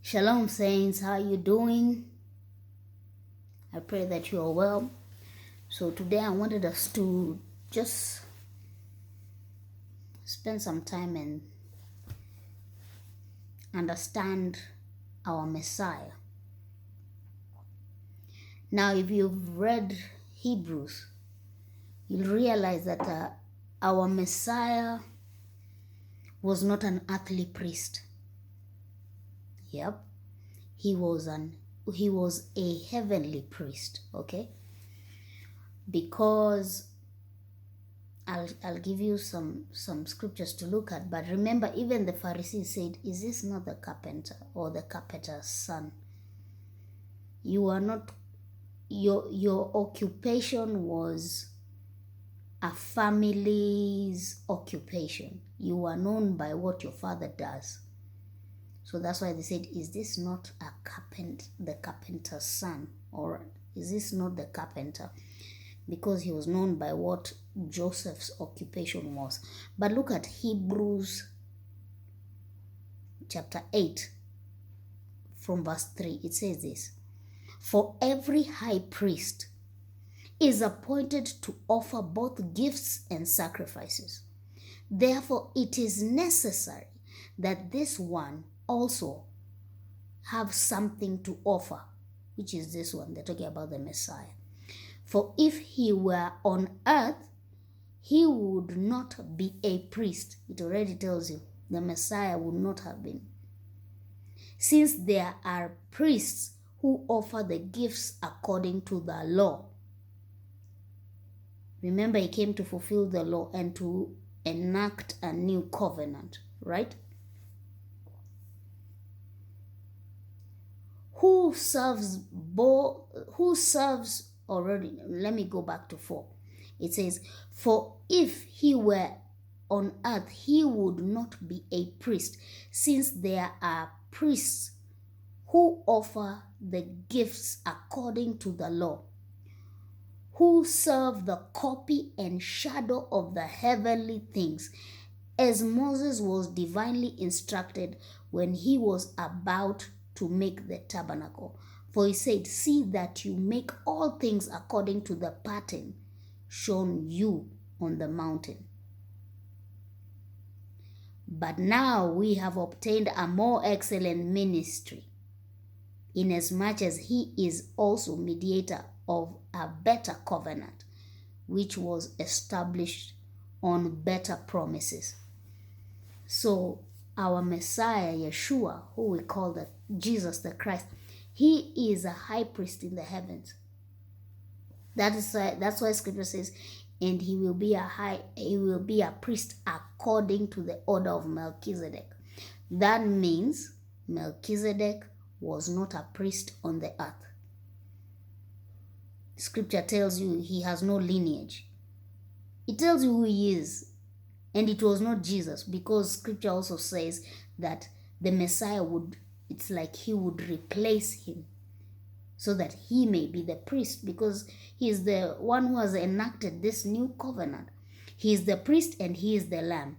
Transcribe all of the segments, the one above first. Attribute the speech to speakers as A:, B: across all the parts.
A: Shalom saints, how are you doing? I pray that you are well. So today I wanted us to just spend some time and understand our Messiah. Now if you've read Hebrews, you'll realize that our Messiah was not an earthly priest. Yep, he was a heavenly priest, okay? Because I'll give you some scriptures to look at, but remember, even the Pharisees said, "Is this not the carpenter or the carpenter's son?" You are not. Your occupation was a family's occupation. You are known by what your father does. So that's why they said, "Is this not the carpenter's son, or is this not the carpenter?" Because he was known by what Joseph's occupation was. But look at Hebrews chapter 8 from verse 3. It says this: "For every high priest is appointed to offer both gifts and sacrifices. Therefore it is necessary that this one also have something to offer," which is this one. They're talking about the Messiah. "For if he were on earth, he would not be a priest." It already tells you the Messiah would not have been. "Since there are priests who offer the gifts according to the law." Remember, he came to fulfill the law and to enact a new covenant, right? Who serves already? Let me go back to 4. It says, "For if he were on earth, he would not be a priest, since there are priests who offer the gifts according to the law, who serve the copy and shadow of the heavenly things, as Moses was divinely instructed when he was about to make the tabernacle. For he said, 'See that you make all things according to the pattern shown you on the mountain.' But now we have obtained a more excellent ministry, inasmuch as he is also mediator of a better covenant, which was established on better promises." So our Messiah, Yeshua, who we call Jesus the Christ, he is a high priest in the heavens. That's why Scripture says, "And he will be a priest according to the order of Melchizedek." That means Melchizedek was not a priest on the earth. Scripture tells you he has no lineage. It tells you who he is. And it was not Jesus, because Scripture also says that the Messiah it's like he would replace him, so that he may be the priest, because he is the one who has enacted this new covenant. He is the priest and he is the lamb.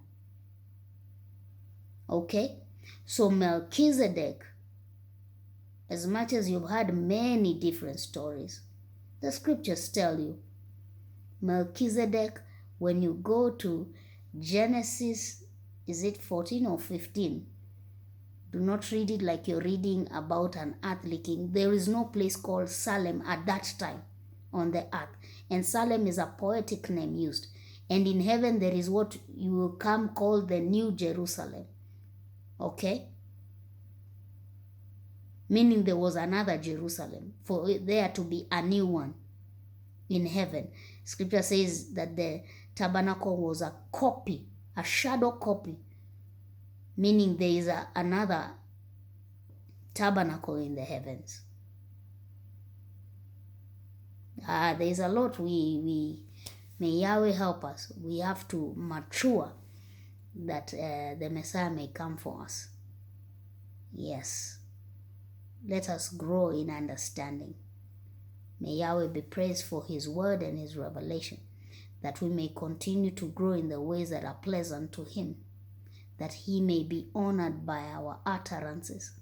A: Okay? So Melchizedek, as much as you've heard many different stories, the scriptures tell you Melchizedek, when you go to Genesis, is it 14 or 15? Do not read it like you're reading about an earthly king. There is no place called Salem at that time on the earth. And Salem is a poetic name used. And in heaven there is what you will come call the New Jerusalem. Okay? Meaning there was another Jerusalem, for there to be a new one in heaven. Scripture says that the tabernacle was a copy, a shadow copy, meaning there is another tabernacle in the heavens. There is a lot we may Yahweh help us. We have to mature that the Messiah may come for us. Yes. Let us grow in understanding. May Yahweh be praised for his word and his revelation, that we may continue to grow in the ways that are pleasant to him, that he may be honored by our utterances,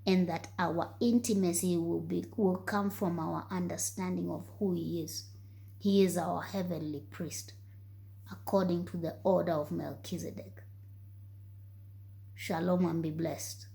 A: and that our intimacy will come from our understanding of who He is. He is our heavenly priest, according to the order of Melchizedek. Shalom and be blessed.